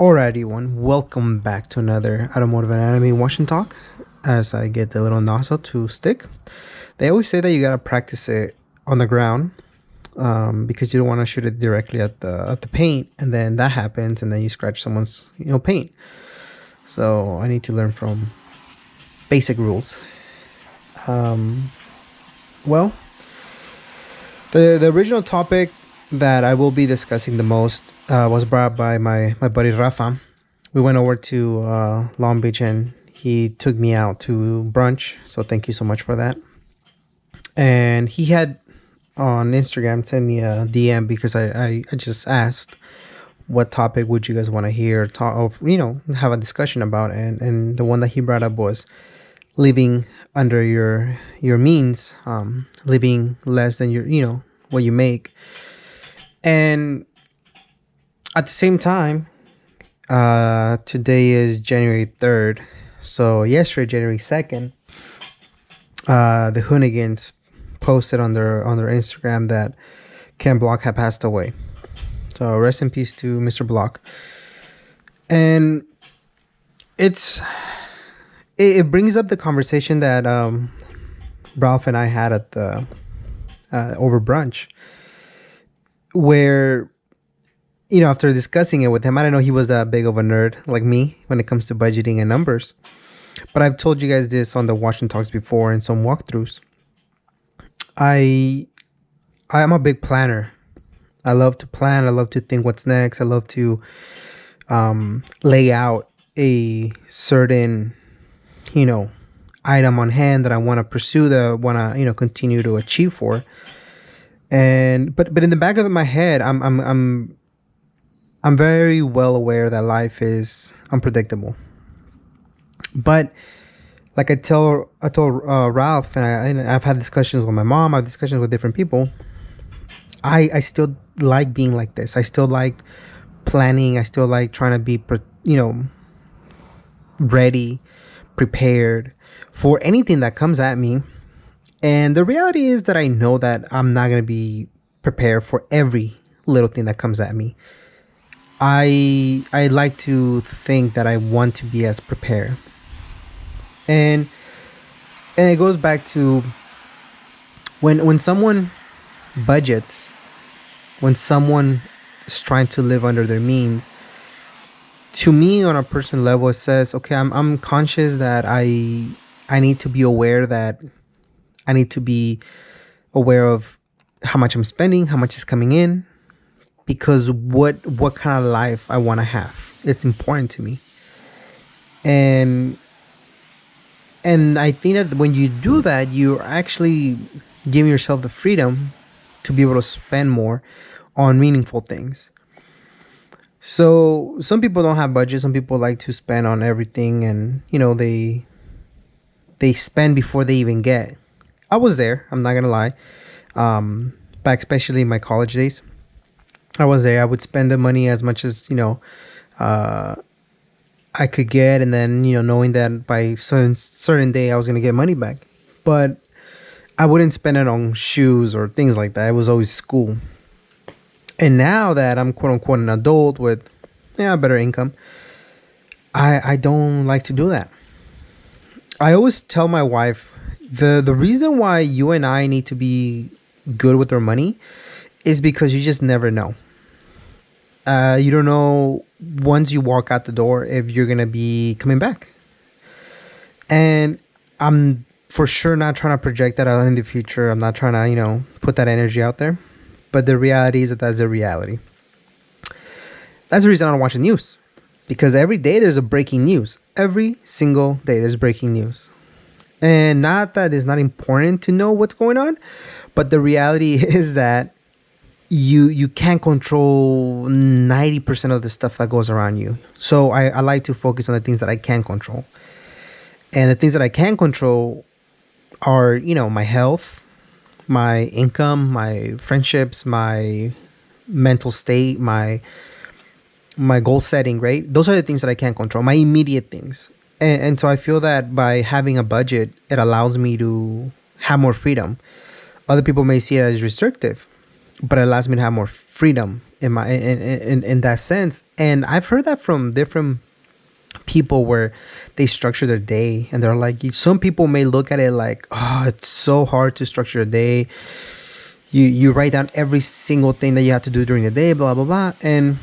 Alright, everyone, welcome back to another Automotive Anatomy Wash and Talk. As I get the little nozzle to stick, they always say that you gotta practice it on the ground because you don't want to shoot it directly at the paint, and then that happens, and then you scratch someone's paint. So I need to learn from basic rules. Um, well, the original topic that I will be discussing the most was brought up by my buddy Rafa. We went over to Long Beach and he took me out to brunch. So thank you so much for that. And he had on Instagram sent me a DM because I just asked what topic would you guys want to hear talk of, have a discussion about. And the one that he brought up was living under your means, living less than your what you make. And at the same time, today is January 3rd. So yesterday, January 2nd, the Hoonigans posted on their Instagram that Ken Block had passed away. So rest in peace to Mr. Block. And it brings up the conversation that Ralph and I had at the over brunch, where after discussing it with him, I didn't know he was that big of a nerd like me when it comes to budgeting and numbers. But I've told you guys this on the Watch and Talks before and some walkthroughs. I am a big planner. I love to plan. I love to think what's next. I love to lay out a certain item on hand that I want to pursue, that I want to continue to achieve for. And but in the back of my head, I'm very well aware that life is unpredictable. But like I told Ralph, and I've had discussions with my mom, I've discussions with different people. I still like being like this. I still like planning. I still like trying to be ready, prepared for anything that comes at me. And the reality is that I know that I'm not going to be prepared for every little thing that comes at me. I like to think that I want to be as prepared. And it goes back to when someone budgets, when someone is trying to live under their means, to me on a personal level, it says, okay, I'm conscious that I need to be aware that I need to be aware of how much I'm spending, how much is coming in, because what kind of life I want to have. It's important to me. And I think that when you do that, you're actually giving yourself the freedom to be able to spend more on meaningful things. So some people don't have budget. Some people like to spend on everything, and they spend before they even get. I was there. I'm not gonna lie. Back especially in my college days, I was there. I would spend the money as much as I could get, and then knowing that by certain day I was gonna get money back. But I wouldn't spend it on shoes or things like that. It was always school. And now that I'm quote unquote an adult with better income, I don't like to do that. I always tell my wife, the reason why you and I need to be good with our money is because you just never know. You don't know once you walk out the door if you're gonna be coming back. And I'm for sure not trying to project that out in the future. I'm not trying to put that energy out there. But the reality is that that's the reality. That's the reason I don't watch the news, because every day there's a breaking news. Every single day there's breaking news. And not that it's not important to know what's going on, but the reality is that you can't control 90% of the stuff that goes around you. So I like to focus on the things that I can control. And the things that I can control are, my health, my income, my friendships, my mental state, my goal setting, right? Those are the things that I can't control, my immediate things. And so I feel that by having a budget, it allows me to have more freedom. Other people may see it as restrictive, but it allows me to have more freedom in my in that sense. And I've heard that from different people where they structure their day, and they're like, some people may look at it like, oh, it's so hard to structure a day. You write down every single thing that you have to do during the day, blah blah blah. And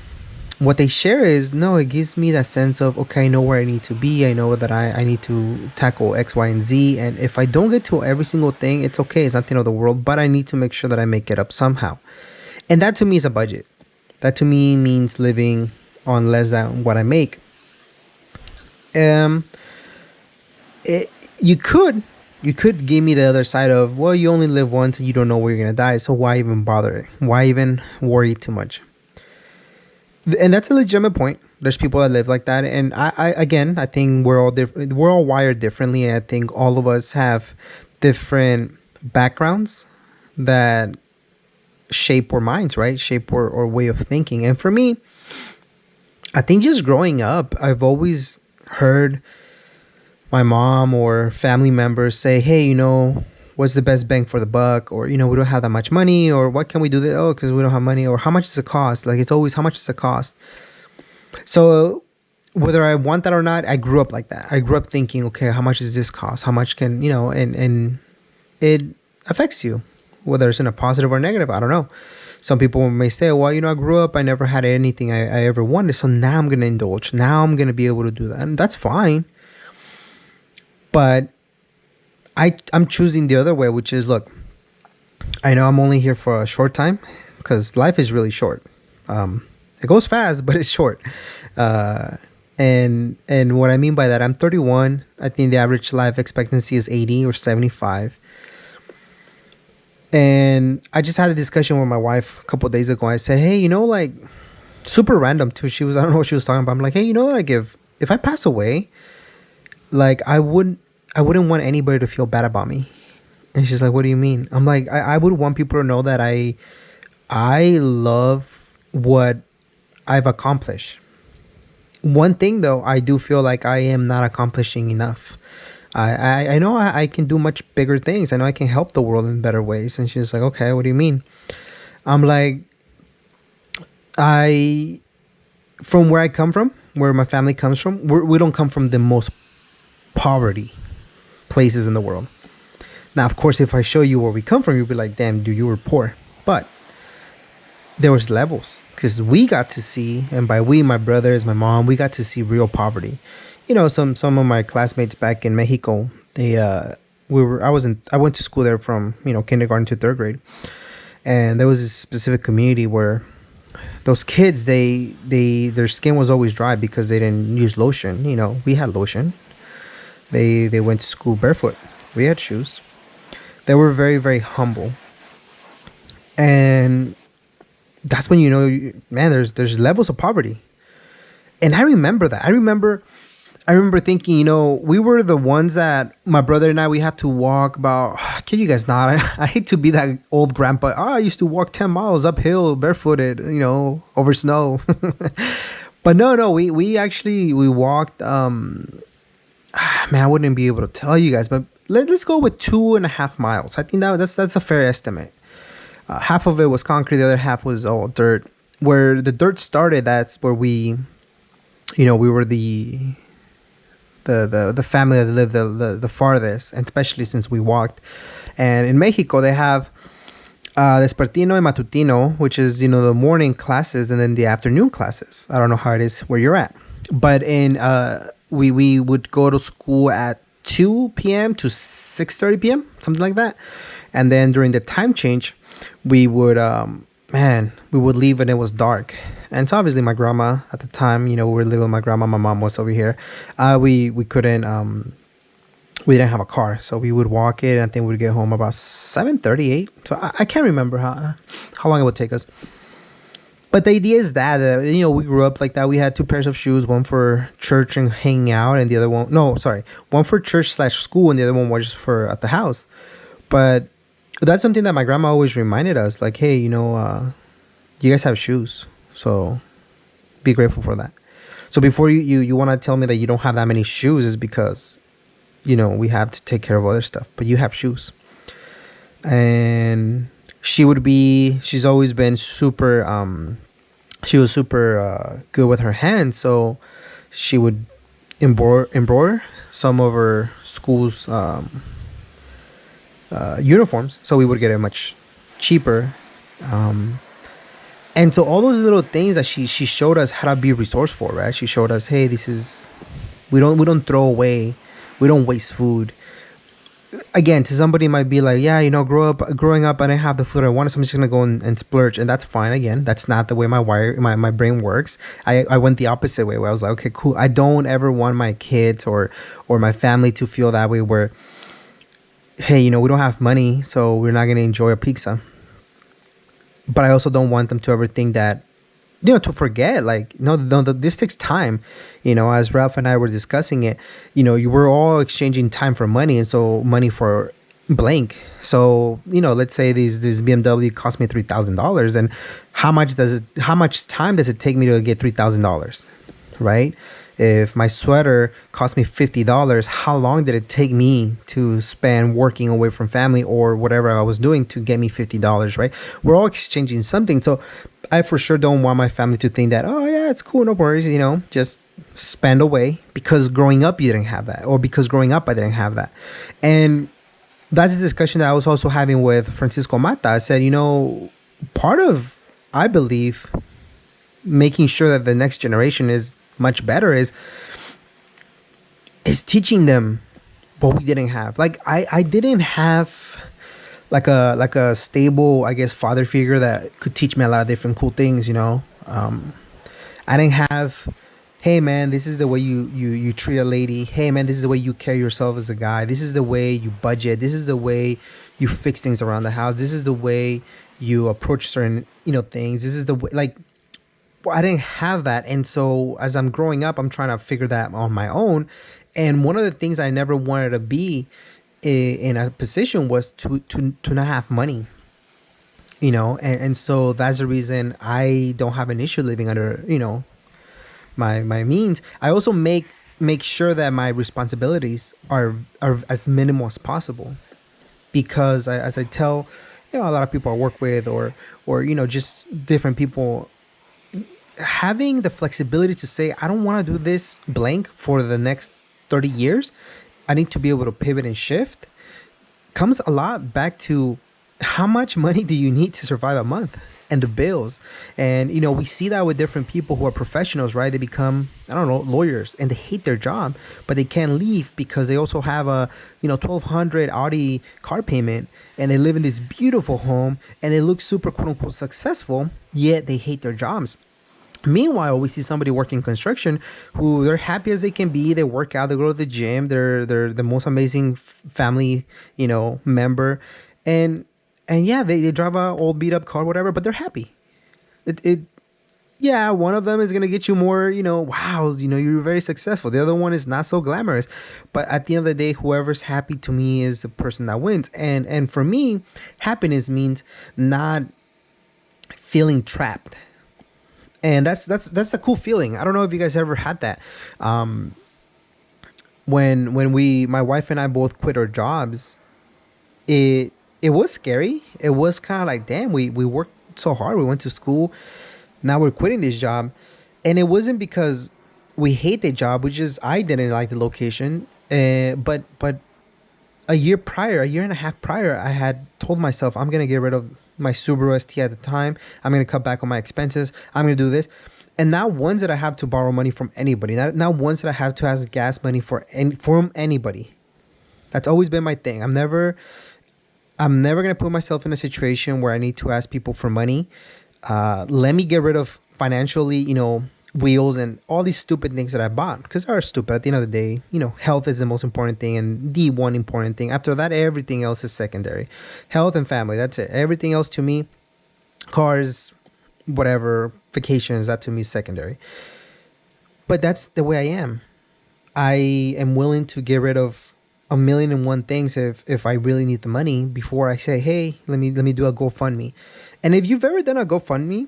what they share is, no, it gives me that sense of, okay, I know where I need to be. I know that I need to tackle X, Y, and Z. And if I don't get to every single thing, it's okay. It's not the end of the world, but I need to make sure that I make it up somehow. And that to me is a budget. That to me means living on less than what I make. Um, it, you could give me the other side of, well, you only live once and you don't know where you're gonna die, so why even bother? Why even worry too much? And that's a legitimate point. There's people that live like that, and I again, I think we're all different. We're all wired differently, and I think all of us have different backgrounds that shape our minds, right? Shape our way of thinking. And for me, I think just growing up, I've always heard my mom or family members say, hey, what's the best bang for the buck? Or, we don't have that much money, or what can we do? Oh, because we don't have money. Or how much does it cost? Like, it's always, how much does it cost? So whether I want that or not, I grew up like that. I grew up thinking, okay, how much does this cost? How much can, and it affects you, whether it's in a positive or negative. I don't know. Some people may say, well, I grew up, I never had anything I ever wanted. So now I'm going to indulge. Now I'm going to be able to do that. And that's fine. But I'm choosing the other way, which is, look, I know I'm only here for a short time because life is really short. It goes fast, but it's short. And what I mean by that, I'm 31. I think the average life expectancy is 80 or 75. And I just had a discussion with my wife a couple of days ago. I said, hey, like, super random too. I don't know what she was talking about. I'm like, hey, like, if I pass away, like, I wouldn't want anybody to feel bad about me. And she's like, what do you mean? I'm like, I would want people to know that I love what I've accomplished. One thing though, I do feel like I am not accomplishing enough. I know I can do much bigger things. I know I can help the world in better ways. And she's like, okay, what do you mean? I'm like, from where I come from, where my family comes from, we don't come from the most poverty places in the world. Now, of course, if I show you where we come from, you'll be like, damn, dude, you were poor. But there was levels, because we got to see, and by we, my brothers, my mom, we got to see real poverty. Some of my classmates back in Mexico, I went to school there from, kindergarten to third grade. And there was this specific community where those kids, their skin was always dry because they didn't use lotion. We had lotion. They went to school barefoot. We had shoes. They were very, very humble. And that's when man, there's levels of poverty. And I remember that. I remember thinking, we were the ones that, my brother and I, we had to walk about, kid you guys not, I hate to be that old grandpa. I used to walk 10 miles uphill barefooted, over snow. But no, we walked, man, I wouldn't be able to tell you guys, but let's go with 2.5 miles. I think that's a fair estimate. Half of it was concrete, the other half was all dirt. Where the dirt started, that's where we were the family that lived the farthest, and especially since we walked. And in Mexico, they have Despertino and Matutino, which is, the morning classes and then the afternoon classes. I don't know how it is where you're at. But we would go to school at 2 p.m. to 6:30 p.m., something like that. And then during the time change, we would leave when it was dark. And so obviously my grandma at the time, we were living with my grandma, my mom was over here. We couldn't, we didn't have a car, so we would walk it. And I think we'd get home about 7:38. So I can't remember how long it would take us. But the idea is that, we grew up like that. We had 2 pairs of shoes, one for church and hanging out, and the other one for church/school, and the other one was just for at the house. But that's something that my grandma always reminded us, like, hey, you guys have shoes, so be grateful for that. So before you want to tell me that you don't have that many shoes, is because, we have to take care of other stuff, but you have shoes. And She's always been super she was super good with her hands, so she would embroider some of her school's uniforms, so we would get it much cheaper. um, and so all those little things that she showed us how to be resourceful, right? She showed us, hey, this is, we don't throw away, we don't waste food. Again, to somebody it might be like, yeah, growing up I didn't have the food I wanted, so I'm just gonna go and splurge, and that's fine. Again, that's not the way my brain works. I went the opposite way, where I was like, okay, cool, I don't ever want my kids or my family to feel that way, where, hey, we don't have money, so we're not gonna enjoy a pizza. But I also don't want them to ever think that, to forget, like, no, no, this takes time. As Ralph and I were discussing it, you were all exchanging time for money, and so money for blank. So, let's say this BMW cost me $3,000, and how much time does it take me to get $3,000, right? If my sweater cost me $50, how long did it take me to spend working away from family or whatever I was doing to get me $50, right? We're all exchanging something. So I for sure don't want my family to think that, oh yeah, it's cool, no worries, just spend away, because growing up you didn't have that, or because growing up I didn't have that. And that's a discussion that I was also having with Francisco Mata. I said, part of, I believe, making sure that the next generation is much better is teaching them what we didn't have. Like I didn't have like a stable, I guess, father figure that could teach me a lot of different cool things. I didn't have, hey man, this is the way you treat a lady. Hey man, this is the way you carry yourself as a guy. This is the way you budget. This is the way you fix things around the house. This is the way you approach certain things. This is the way, like, well, I didn't have that. And so as I'm growing up, I'm trying to figure that on my own. And one of the things I never wanted to be in a position was to not have money. And so that's the reason I don't have an issue living under my means. I also make sure that my responsibilities are as minimal as possible, because as I tell a lot of people I work with, or just different people, having the flexibility to say, I don't want to do this blank for the next 30 years. I need to be able to pivot and shift, comes a lot back to how much money do you need to survive a month, and the bills. And we see that with different people who are professionals, right? They become, I don't know, lawyers, and they hate their job, but they can't leave because they also have a 1200 Audi car payment, and they live in this beautiful home, and they look super quote unquote successful, yet they hate their jobs. Meanwhile, we see somebody working construction who they're happy as they can be. They work out, they go to the gym, they're the most amazing family, member. And yeah, they drive a old beat up car, whatever, but they're happy. It Yeah, one of them is gonna get you more, wow, you're very successful. The other one is not so glamorous. But at the end of the day, whoever's happy to me is the person that wins. And for me, happiness means not feeling trapped. And that's a cool feeling. I don't know if you guys ever had that. When we my wife and I both quit our jobs, it it was scary. It was kind of like, damn, we worked so hard, we went to school, now we're quitting this job. And it wasn't because we hate the job, which is, I didn't like the location. But a year and a half prior, I had told myself, I'm gonna get rid of my Subaru ST at the time. I'm gonna cut back on my expenses. I'm gonna do this. And not once did I have to borrow money from anybody. Not once did I have to ask gas money from anybody. That's always been my thing. I'm never gonna put myself in a situation where I need to ask people for money. Let me get rid of financially, wheels and all these stupid things that I bought, because they are stupid. At the end of the day, health is the most important thing, and the one important thing. After that, everything else is secondary. Health and family, that's it. Everything else to me, cars, whatever, vacations, that to me is secondary. But that's the way I am. I am willing to get rid of a million and one things if I really need the money, before I say, hey, let me do a GoFundMe. And if you've ever done a GoFundMe,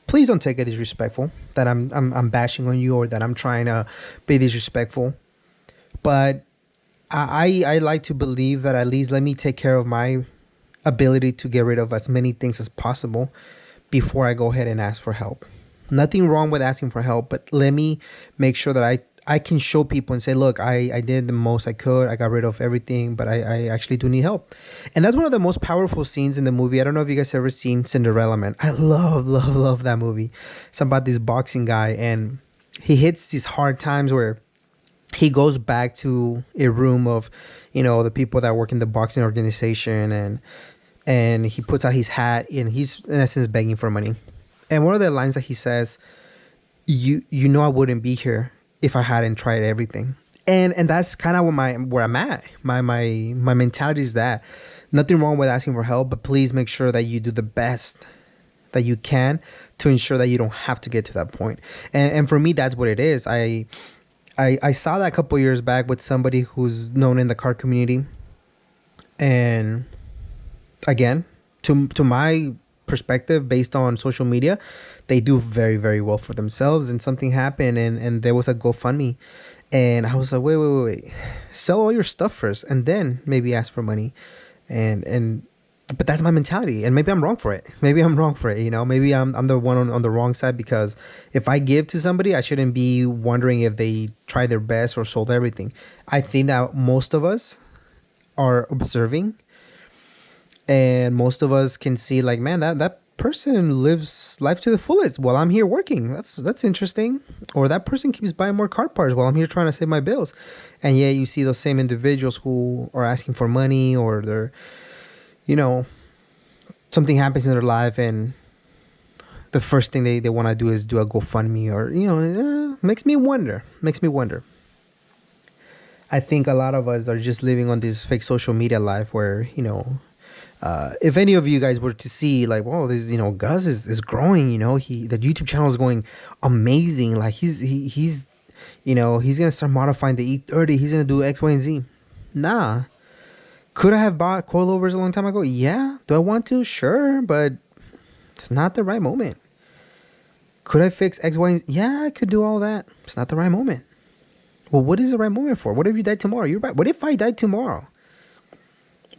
please don't take it disrespectful that I'm bashing on you, or that I'm trying to be disrespectful. But I like to believe that at least let me take care of my ability to get rid of as many things as possible before I go ahead and ask for help. Nothing wrong with asking for help, but let me make sure that I can show people and say, look, I did the most I could. I got rid of everything, but I actually do need help. And that's one of the most powerful scenes in the movie. I don't know if you guys ever seen Cinderella Man. I love, love, love that movie. It's about this boxing guy, and he hits these hard times where he goes back to a room of, the people that work in the boxing organization, and he puts out his hat, and he's in essence begging for money. And one of the lines that he says, I wouldn't be here if I hadn't tried everything. And that's kind of where I'm at. My mentality is that nothing wrong with asking for help, but please make sure that you do the best that you can to ensure that you don't have to get to that point. And for me, that's what it is. I saw that a couple years back with somebody who's known in the car community, and again, to my perspective, based on social media, they do very, very well for themselves. And something happened, and there was a GoFundMe, and I was like, wait, sell all your stuff first, and then maybe ask for money. And but that's my mentality, and maybe I'm wrong for it. Maybe I'm the one on the wrong side, because if I give to somebody, I shouldn't be wondering if they tried their best or sold everything. I think that most of us are observing, and most of us can see, like, man, that person lives life to the fullest while I'm here working. That's interesting. Or that person keeps buying more car parts while I'm here trying to save my bills. And yet you see those same individuals who are asking for money, or they're, something happens in their life, and the first thing they want to do is do a GoFundMe, or, makes me wonder. I think a lot of us are just living on this fake social media life where, if any of you guys were to see, like, whoa, this, Gus is growing, the YouTube channel is going amazing. Like, he's gonna start modifying the E30. He's gonna do X, Y, and Z. Nah. Could I have bought coilovers a long time ago? Yeah. Do I want to? Sure, but it's not the right moment. Could I fix X, Y, and Z? Yeah, I could do all that. It's not the right moment. Well, what is the right moment for? What if you died tomorrow? You're right. What if I died tomorrow?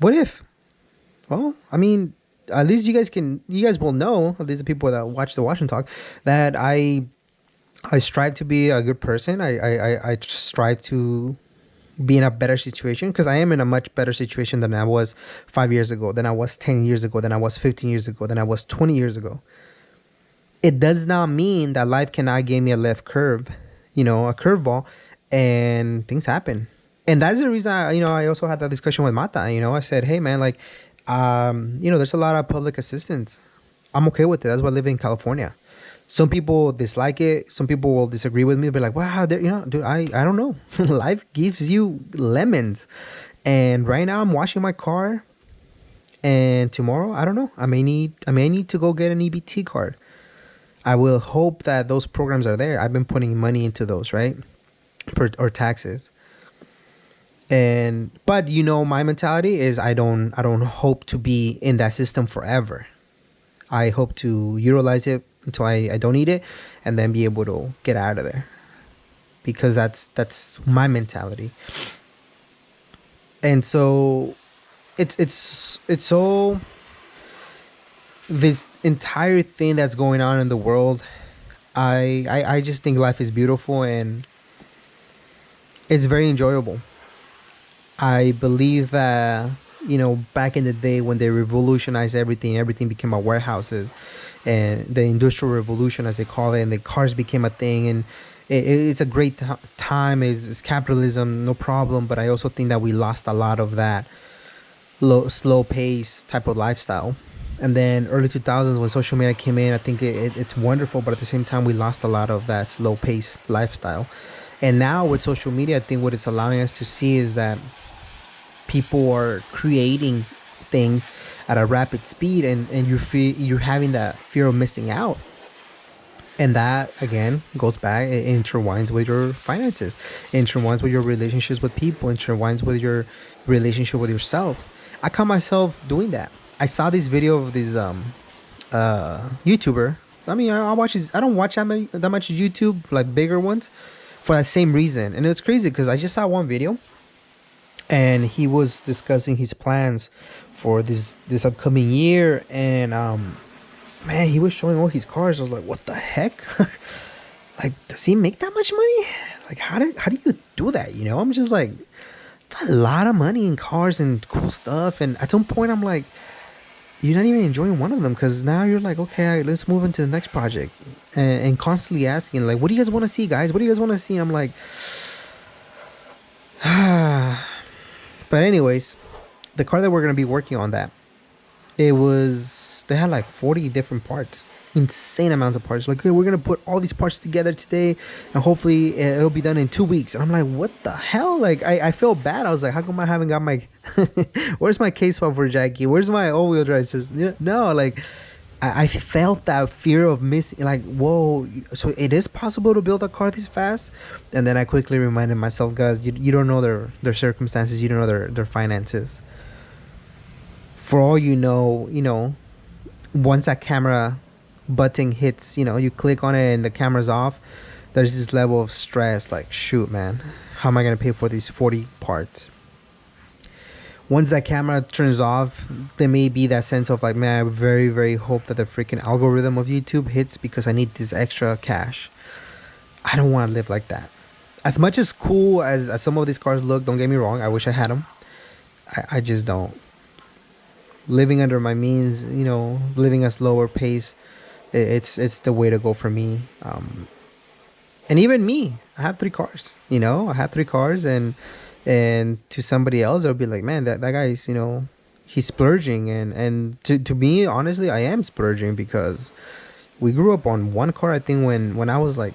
What if? Well, I mean, at least you guys will know, at least the people that watch the Watch and Talk, that I strive to be a good person. I strive to be in a better situation, because I am in a much better situation than I was 5 years ago, than I was 10 years ago, than I was 15 years ago, than I was 20 years ago. It does not mean that life cannot give me a left curve, a curveball, and things happen. And that's the reason I also had that discussion with Mata. I said, hey man, like, there's a lot of public assistance. I'm okay with it. That's why I live in California. Some people dislike it. Some people will disagree with me. Be like, wow, dude, I don't know. Life gives you lemons. And right now I'm washing my car. And tomorrow, I don't know. I may need to go get an EBT card. I will hope that those programs are there. I've been putting money into those, right? Or taxes. But my mentality is I don't hope to be in that system forever. I hope to utilize it until I don't need it, and then be able to get out of there, because that's my mentality. And so it's so, this entire thing that's going on in the world, I just think life is beautiful, and it's very enjoyable. I believe that, back in the day when they revolutionized everything became our warehouses, and the industrial revolution, as they call it, and the cars became a thing, and it's a great time. It's capitalism, no problem. But I also think that we lost a lot of that slow pace type of lifestyle. And then early 2000s, when social media came in, I think it's wonderful, but at the same time, we lost a lot of that slow pace lifestyle. And now with social media, I think what it's allowing us to see is that people are creating things at a rapid speed, and you're having that fear of missing out. And that, again, goes back, it intertwines with your finances, it intertwines with your relationships with people, it intertwines with your relationship with yourself. I caught myself doing that. I saw this video of this YouTuber. I mean, I don't watch that much YouTube, like bigger ones, for that same reason. And it was crazy because I just saw one video, and he was discussing his plans for this upcoming year, and man, he was showing all his cars. I was like, what the heck? Like, does he make that much money? Like, how do you do that? I'm just like, that's a lot of money in cars and cool stuff. And at some point, I'm like, you're not even enjoying one of them because now you're like, okay, let's move into the next project, and constantly asking like, what do you guys want to see, guys? What do you guys want to see? And I'm like, but anyways, the car that we're gonna be working on, that they had like 40 different parts, insane amounts of parts. Like, okay, we're gonna put all these parts together today, and hopefully it'll be done in 2 weeks. And I'm like, what the hell? Like, I felt bad. I was like, how come I haven't got my where's my case file for Jackie? Where's my all-wheel drive system? No, like, I felt that fear of missing. Like, whoa, so it is possible to build a car this fast. And then I quickly reminded myself, guys, you don't know their circumstances, you don't know their finances. For all you know, once that camera button hits, you click on it and the camera's off, there's this level of stress. Like, shoot, man, how am I gonna pay for these 40 parts? Once that camera turns off, there may be that sense of like, man, I very, very hope that the freaking algorithm of YouTube hits because I need this extra cash. I don't want to live like that. As much as cool as some of these cars look, don't get me wrong, I wish I had them. I just don't. Living under my means, living a slower pace, it's the way to go for me. And even me, I have 3 cars. I have 3 cars, and to somebody else, they'll be like, man, that guy's, he's splurging. And to me, honestly, I am splurging because we grew up on one car. I think when I was like,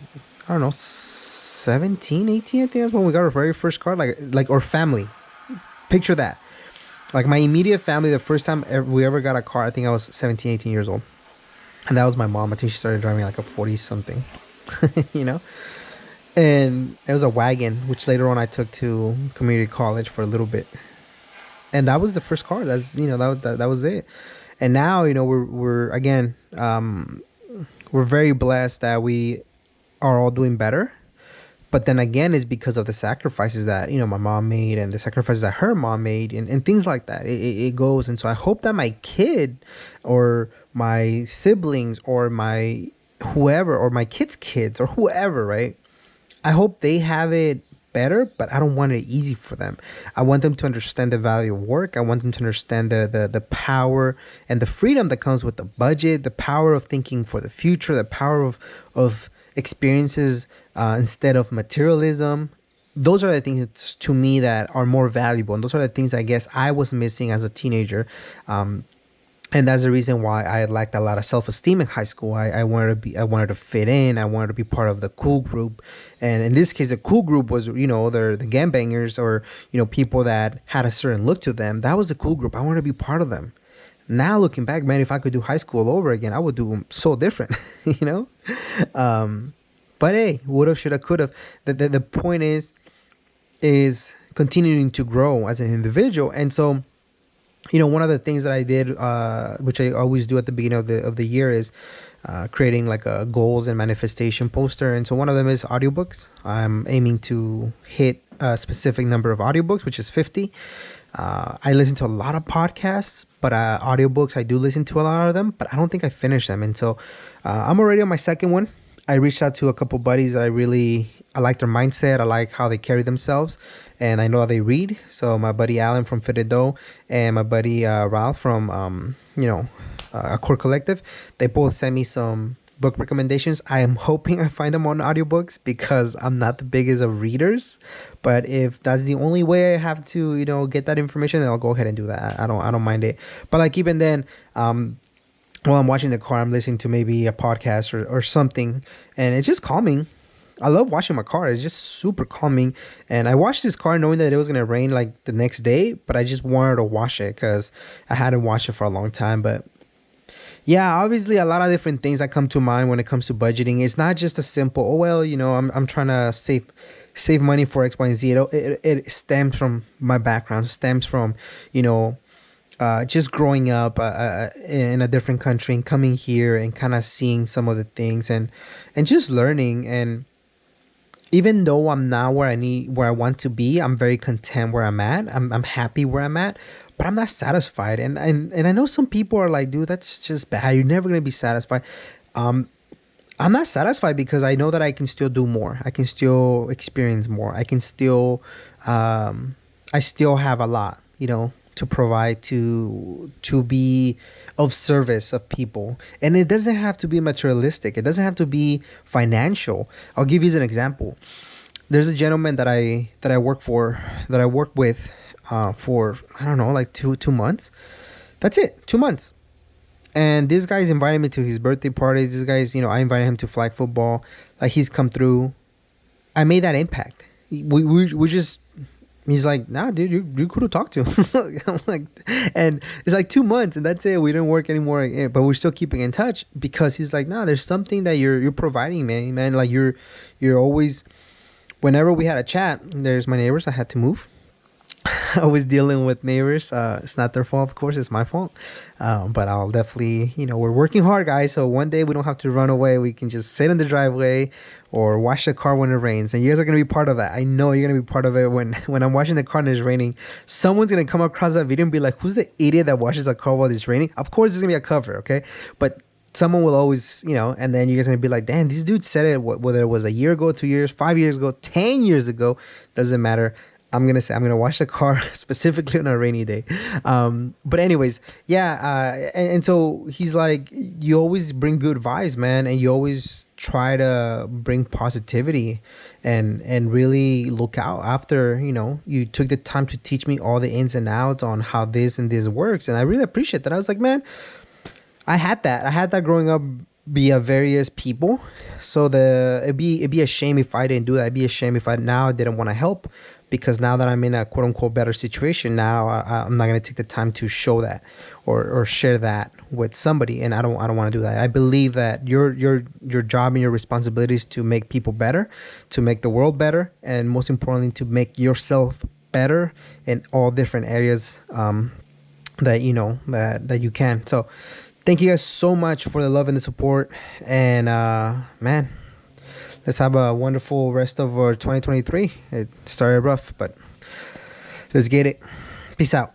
I don't know, 17, 18, I think that's when we got our very first car. Like our family. Picture that. Like, my immediate family, the first time we ever got a car, I think I was 17, 18 years old. And that was my mom. I think she started driving like a 40 something, And it was a wagon, which later on I took to community college for a little bit. And that was the first car. That was it. And now, we're again, we're very blessed that we are all doing better. But then again, it's because of the sacrifices that, my mom made, and the sacrifices that her mom made, and things like that. It goes. And so I hope that my kid or my siblings or my whoever or my kids or whoever, right? I hope they have it better, but I don't want it easy for them. I want them to understand the value of work. I want them to understand the power and the freedom that comes with the budget, the power of thinking for the future, the power of experiences instead of materialism. Those are the things to me that are more valuable. And those are the things I guess I was missing as a teenager. And that's the reason why I lacked a lot of self-esteem in high school. I wanted to fit in. I wanted to be part of the cool group. And in this case, the cool group was, they're the gangbangers or, people that had a certain look to them. That was the cool group. I wanted to be part of them. Now looking back, man, if I could do high school over again, I would do them so different, But hey, would have, should have, could have. The point is continuing to grow as an individual. And so, one of the things that I did, which I always do at the beginning of the year, is creating like a goals and manifestation poster. And so one of them is audiobooks. I'm aiming to hit a specific number of audiobooks, which is 50. I listen to a lot of podcasts, but audiobooks, I do listen to a lot of them, but I don't think I finished them. And so I'm already on my second one. I reached out to a couple buddies that I like their mindset. I like how they carry themselves, and I know how they read. So my buddy Alan from Fitted Dough and my buddy Ralph from a Core Collective, they both sent me some book recommendations. I am hoping I find them on audiobooks because I'm not the biggest of readers. But if that's the only way I have to get that information, then I'll go ahead and do that. I don't mind it. But like even then, while I'm watching the car, I'm listening to maybe a podcast or something, and it's just calming. I love washing my car. It's just super calming. And I washed this car knowing that it was going to rain like the next day, but I just wanted to wash it because I hadn't washed it for a long time. But yeah, obviously a lot of different things that come to mind when it comes to budgeting. It's not just a simple, I'm trying to save money for X, Y, and Z. It stems from my background, stems from, just growing up in a different country and coming here and kind of seeing some of the things and just learning. And even though I'm not where I want to be, I'm very content where I'm at. I'm happy where I'm at, but I'm not satisfied. And I know some people are like, dude, that's just bad. You're never gonna be satisfied. Um, I'm not satisfied because I know that I can still do more. I can still experience more. I can still, I still have a lot, to provide to be of service of people. And it doesn't have to be materialistic. It doesn't have to be financial. I'll give you an example. There's a gentleman that I work with, for I don't know, like two months. That's it, 2 months. And this guy's invited me to his birthday party. This guy's, I invited him to flag football. Like, he's come through. I made that impact. We just, he's like, nah, dude, you cool to talk to. I'm like, and it's like 2 months, and that's it. We didn't work anymore, but we're still keeping in touch because he's like, nah, there's something that you're providing, man. Like, you're always. Whenever we had a chat, there's my neighbors. I had to move. I was dealing with neighbors. It's not their fault, of course. It's my fault. But I'll definitely, we're working hard, guys. So one day we don't have to run away. We can just sit in the driveway or wash the car when it rains. And you guys are going to be part of that. I know you're going to be part of it when I'm washing the car and it's raining. Someone's going to come across that video and be like, who's the idiot that washes a car while it's raining? Of course, it's going to be a cover, okay? But someone will always, and then you guys are going to be like, damn, this dude said it, whether it was a year ago, 2 years, 5 years ago, 10 years ago, doesn't matter. I'm gonna wash the car specifically on a rainy day. But anyways, yeah. And so he's like, you always bring good vibes, man, and you always try to bring positivity, and really look out after. You took the time to teach me all the ins and outs on how this and this works, and I really appreciate that. I was like, man, I had that growing up via various people. So it'd be a shame if I didn't do that. It'd be a shame if I now didn't want to help, because now that I'm in a quote unquote better situation, now I'm not gonna take the time to show that or share that with somebody, and I don't want to do that. I believe that your job and your responsibility is to make people better, to make the world better, and most importantly, to make yourself better in all different areas, that that you can. So thank you guys so much for the love and the support, and man, let's have a wonderful rest of our 2023. It started rough, but let's get it. Peace out.